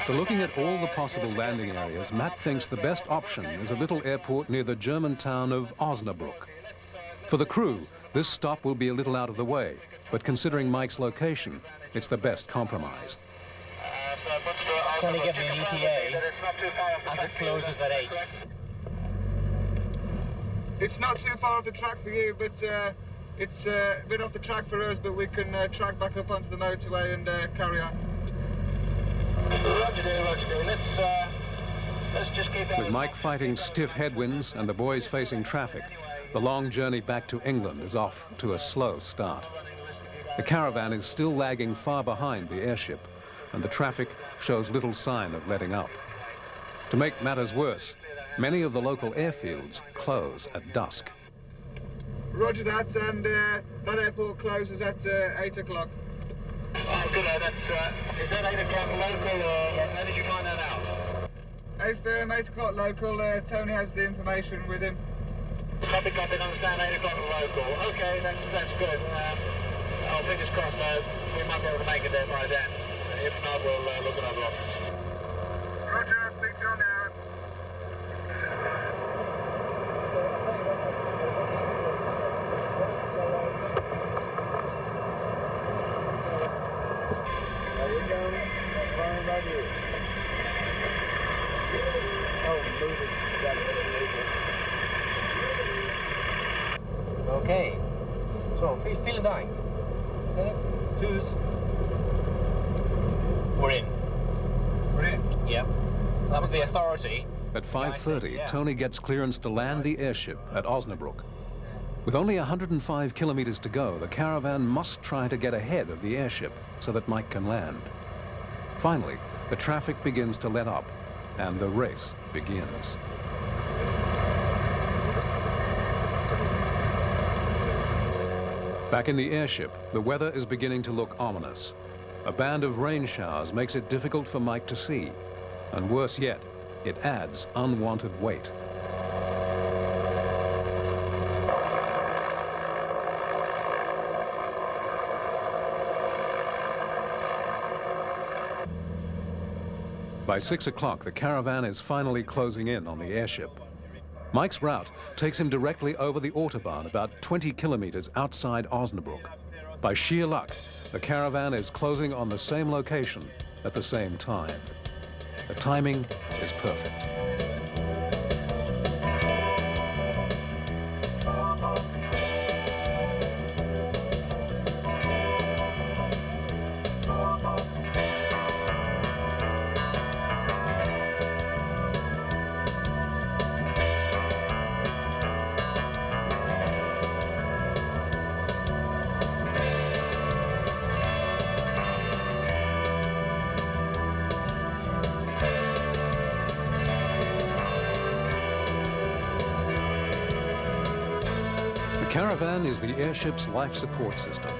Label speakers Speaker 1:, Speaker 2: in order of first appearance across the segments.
Speaker 1: After looking at all the possible landing areas, Matt thinks the best option is a little airport near the German town of Osnabrück. For the crew, this stop will be a little out of the way, but considering Mike's location, it's the best compromise.
Speaker 2: Can you give me an ETA as it closes at 8?
Speaker 3: It's not too far off the track for you, but it's a bit off the track for us, but we can track back up onto the motorway and carry on.
Speaker 2: Roger, let's just keep
Speaker 1: With Mike fighting stiff headwinds and the boys facing traffic, the long journey back to England is off to a slow start. The caravan is still lagging far behind the airship, and the traffic shows little sign of letting up. To make matters worse, many of the local airfields close at dusk.
Speaker 3: Roger that, and that airport closes at 8 o'clock.
Speaker 2: Oh, good, is that 8 o'clock local, or yes. How did you find that out?
Speaker 3: 8 o'clock local, Tony has the information with him.
Speaker 2: Copy, understand, 8 o'clock local. Okay, that's good. I'll fingers crossed, we might be able to make it there by then. If not, we'll look at other options.
Speaker 3: Roger, I'll speak to you now.
Speaker 2: Okay, so vielen Dank. Okay. Tschüss. We're in.
Speaker 3: We're in?
Speaker 2: Yeah. That was the authority.
Speaker 1: At 5:30, Tony gets clearance to land the airship at Osnabrück. With only 105 kilometers to go, the caravan must try to get ahead of the airship so that Mike can land. Finally, the traffic begins to let up, and the race begins. Back in the airship, the weather is beginning to look ominous. A band of rain showers makes it difficult for Mike to see, and worse yet, it adds unwanted weight. By 6 o'clock, the caravan is finally closing in on the airship. Mike's route takes him directly over the Autobahn, about 20 kilometers outside Osnabrück. By sheer luck, the caravan is closing on the same location at the same time. The timing is perfect. The caravan is the airship's life support system.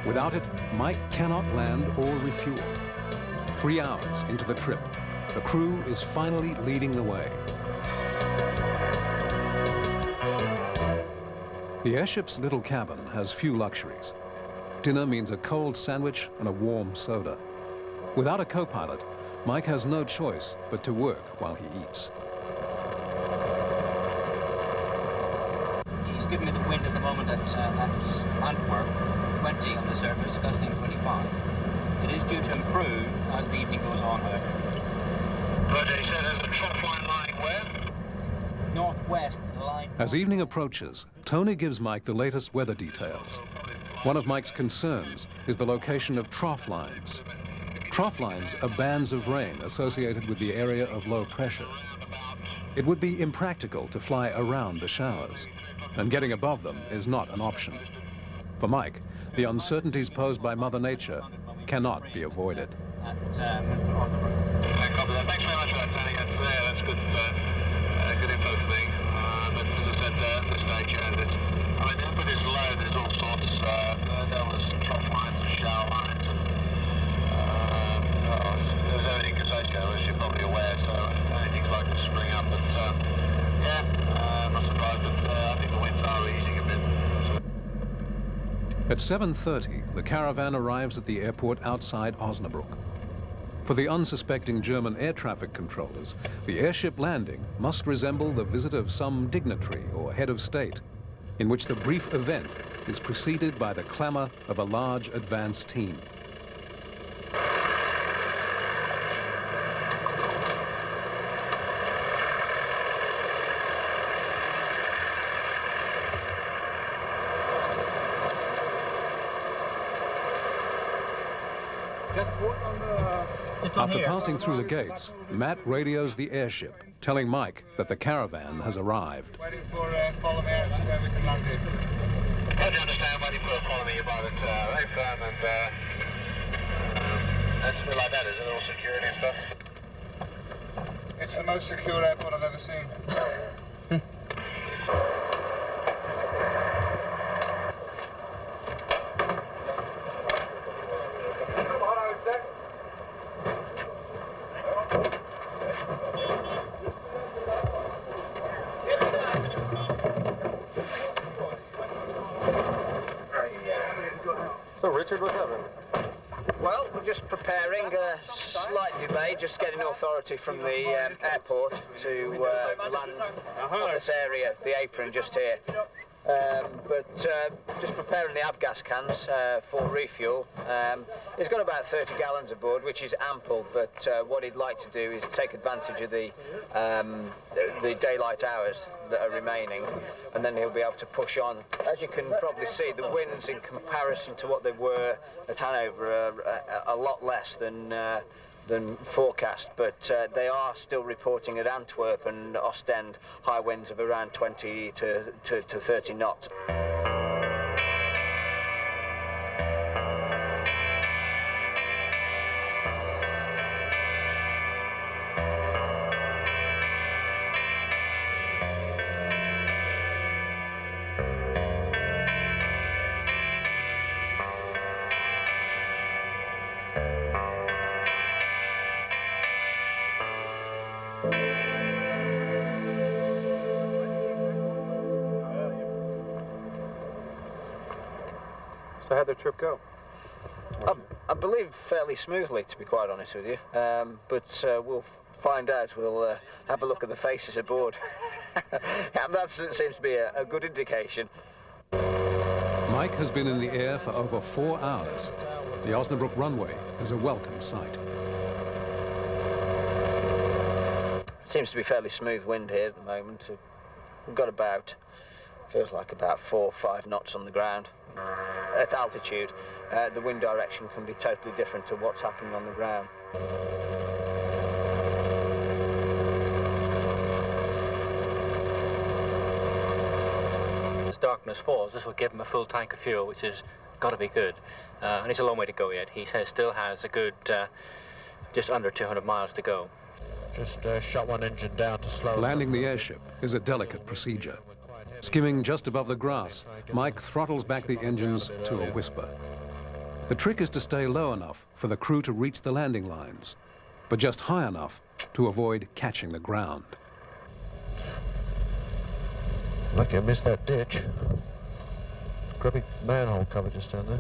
Speaker 1: Without it, Mike cannot land or refuel. 3 hours into the trip, the crew is finally leading the way. The airship's little cabin has few luxuries. Dinner means a cold sandwich and a warm soda. Without a co-pilot, Mike has no choice but to work while he eats.
Speaker 2: He's giving me the wind at the moment at Antwerp, 20 on the surface, gusting 25. It is due to improve as the evening goes on, however.
Speaker 4: Roger, he said there's a trough line lying where?
Speaker 2: Northwest line.
Speaker 1: As evening approaches, Tony gives Mike the latest weather details. One of Mike's concerns is the location of trough lines. Trough lines are bands of rain associated with the area of low pressure. It would be impractical to fly around the showers, and getting above them is not an option. For Mike, the uncertainties posed by Mother Nature cannot be avoided.
Speaker 4: Thanks very much for that, Tony. That's good, good info for me. But as I said, at this stage, the input is low. There's all sorts. There was trough lines and shower lines. There's everything associated, as you're probably aware, so anything's likely to spring up. But I'm not surprised, but I think the winds are easing a bit. At
Speaker 1: 7:30, the caravan arrives at the airport outside Osnabrück. For the unsuspecting German air traffic controllers, the airship landing must resemble the visit of some dignitary or head of state, in which the brief event is preceded by the clamor of a large advance team. After passing through the gates, Matt radios the airship, telling Mike that the caravan has arrived.
Speaker 3: Waiting for follow me out to where we can land it.
Speaker 4: I do understand, waiting for follow me about it, very firm and something like that, is it all security and stuff?
Speaker 3: It's the most secure airport I've ever seen.
Speaker 5: So Richard, what's happening?
Speaker 6: Well, we're just preparing, slight delay, just getting authority from the airport to land on this area, the apron just here. Just preparing the avgas cans for refuel. He's got about 30 gallons aboard, which is ample, but what he'd like to do is take advantage of the daylight hours that are remaining, and then he'll be able to push on. As you can probably see, the winds in comparison to what they were at Hanover are a lot less than forecast, but they are still reporting at Antwerp and Ostend high winds of around 20 to 30 knots.
Speaker 5: So how'd the trip go?
Speaker 6: I believe fairly smoothly, to be quite honest with you, but we'll find out. We'll have a look at the faces aboard. And that seems to be a good indication.
Speaker 1: Mike has been in the air for over 4 hours. The Osnabrück runway is a welcome sight.
Speaker 6: Seems to be fairly smooth wind here at the moment. We've got about, feels like about 4 or 5 knots on the ground. At altitude, the wind direction can be totally different to what's happening on the ground.
Speaker 7: As darkness falls, this will give him a full tank of fuel, which has got to be good. And it's a long way to go yet. He still has a good just under 200 miles to go.
Speaker 8: Just shut one engine down to slow.
Speaker 1: Landing the airship is a delicate procedure. Skimming just above the grass, Mike throttles back the engines to a whisper. The trick is to stay low enough for the crew to reach the landing lines, but just high enough to avoid catching the ground.
Speaker 8: Lucky I missed that ditch. Grubby manhole cover just down there.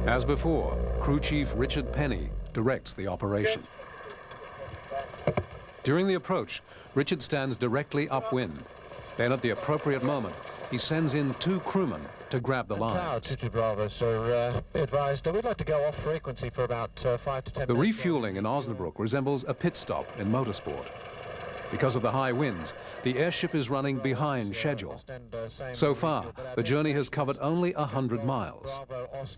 Speaker 1: As before, Crew Chief Richard Penny directs the operation. During the approach, Richard stands directly upwind. Then at the appropriate moment, he sends in 2 crewmen to grab the line.
Speaker 8: Tower 22 Bravo, sir, be advised, we'd like to go off frequency for about 5 to 10
Speaker 1: The
Speaker 8: minutes.
Speaker 1: refueling in Osnabrück resembles a pit stop in motorsport. Because of the high winds, the airship is running behind schedule. So far, the journey has covered only 100 miles.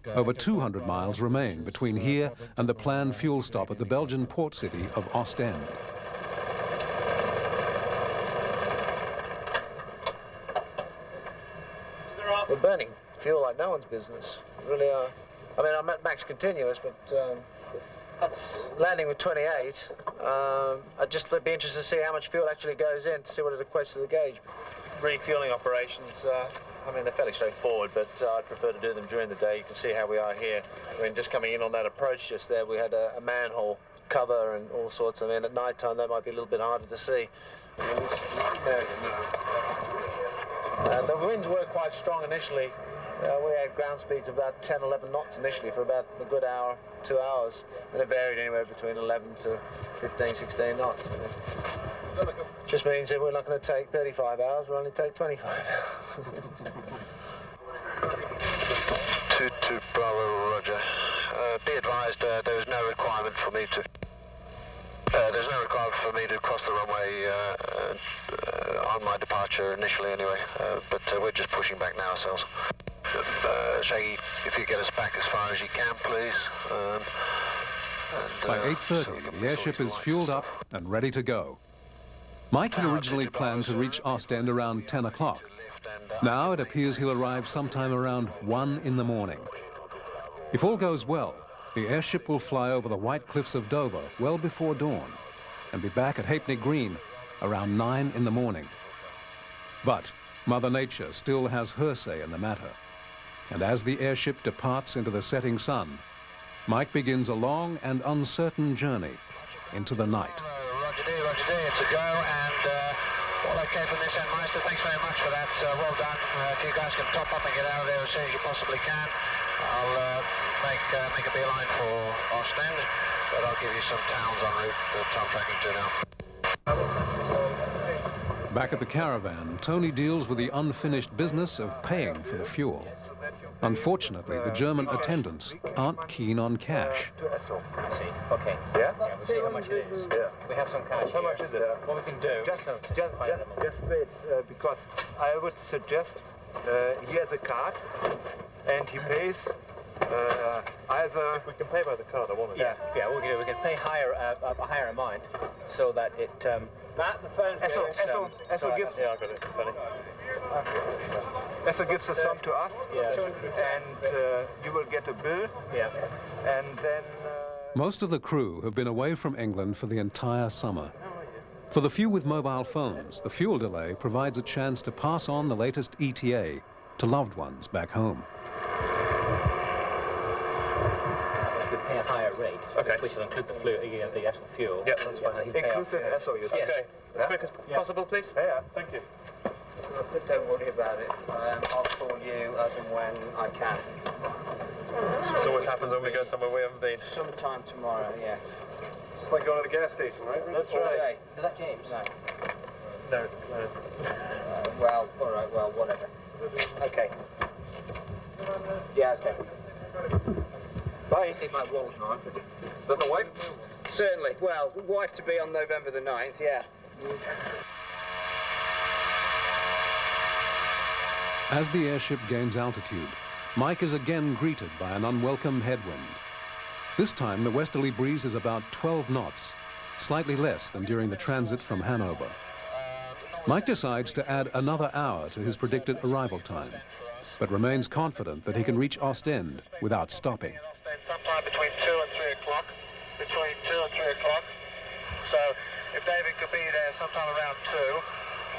Speaker 1: Over 200 miles remain between here and the planned fuel stop at the Belgian port city of Ostend.
Speaker 6: We're burning fuel like no one's business. We really are. I mean, I'm at max continuous, but that's landing with 28. I'd just be interested to see how much fuel actually goes in, to see what it equates to the gauge. Refueling operations, I mean, they're fairly straightforward, but I'd prefer to do them during the day. You can see how we are here. I mean, just coming in on that approach just there, we had a manhole cover and all sorts. I mean, at night time, that might be a little bit harder to see. The winds were quite strong initially, We had ground speeds of about 10, 11 knots initially for about a good hour, 2 hours. And it varied anywhere between 11 to 15, 16 knots. Just means that we're not going to take 35 hours, we'll only take 25 hours.
Speaker 4: 2 Bravo, roger. Be advised, there is no requirement for me to... there's no requirement for me to cross the runway on my departure initially anyway, but we're just pushing back now ourselves. Shaggy, if you get us back as far as you can, please.
Speaker 1: By 8:30, the airship is fueled up and ready to go. Mike had originally planned to reach Ostend around 10 o'clock. Now it appears he'll arrive sometime around 1 in the morning. If all goes well, the airship will fly over the white cliffs of Dover well before dawn and be back at Halfpenny Green around 9 in the morning. But Mother Nature still has her say in the matter. And as the airship departs into the setting sun, Mike begins a long and uncertain journey into the night.
Speaker 4: Roger D, it's a go, and all okay from this end, Meister. Thanks very much for that. Well done. If you guys can top up and get out of there as soon as you possibly can, I'll make a beeline for Ostend, but I'll give you some towns en route that I'm tracking to now.
Speaker 1: Back at the caravan, Tony deals with the unfinished business of paying for the fuel. Unfortunately, the German attendants aren't keen on cash.
Speaker 7: I see. Okay. Yeah? We'll see how much it is. Yeah. We have some cash. How much is it? What we can do... Just
Speaker 9: wait, because I would suggest he has a card and he pays either...
Speaker 5: If we can pay by the card, I want it.
Speaker 7: Yeah, we can pay a higher amount so that it...
Speaker 6: Matt, the phone's
Speaker 9: Esso gives...
Speaker 5: Yeah, I got it. Funny.
Speaker 9: Esso gives a sum to us,
Speaker 7: Yeah.
Speaker 9: and you will get a bill,
Speaker 7: Yeah.
Speaker 9: and then...
Speaker 1: Most of the crew have been away from England for the entire summer. For the few with mobile phones, the fuel delay provides a chance to pass on the latest ETA to loved ones back home.
Speaker 7: If we pay a higher rate, we shall include the actual fuel.
Speaker 5: Yeah, that's fine.
Speaker 9: Inclusive Esso, you say?
Speaker 7: Yes.
Speaker 5: Okay, as quick as possible, please.
Speaker 9: Yeah, thank you.
Speaker 6: Don't worry about it. I'll call you as and when I can.
Speaker 5: This always happens when we go somewhere we haven't been.
Speaker 6: Sometime tomorrow, yeah.
Speaker 5: It's just like going to the gas station, right?
Speaker 6: That's right. Is that James? No.
Speaker 5: No.
Speaker 6: Well, all right, well, whatever. Okay. Yeah, okay. Bye. See my wallet now.
Speaker 5: Is that the wife?
Speaker 6: Certainly. Well, wife to be on November the 9th, yeah.
Speaker 1: As the airship gains altitude, Mike is again greeted by an unwelcome headwind. This time, the westerly breeze is about 12 knots, slightly less than during the transit from Hanover. Mike decides to add another hour to his predicted arrival time, but remains confident that he can reach Ostend without stopping.
Speaker 4: Sometime between 2 and 3 o'clock. Between 2 and 3 o'clock. So if David could be there sometime around 2,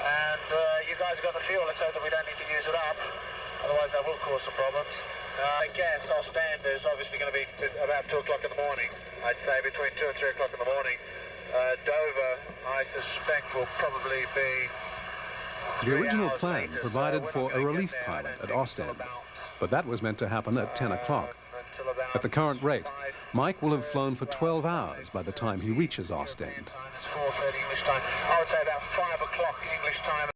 Speaker 4: and you guys got the fuel, let's hope that we don't need to use it up. Otherwise that will cause some problems. I guess Ostend is obviously going to be about 2 o'clock in the morning. I'd say between 2 and 3 o'clock in the morning. Dover, I suspect, will probably be...
Speaker 1: The original plan provided for a relief pilot at Ostend, but that was meant to happen at 10 o'clock. At the current rate, Mike will have flown for 12 hours by the time he reaches Ostend.
Speaker 4: It's 4:30 English time. I would say about 5 o'clock English time.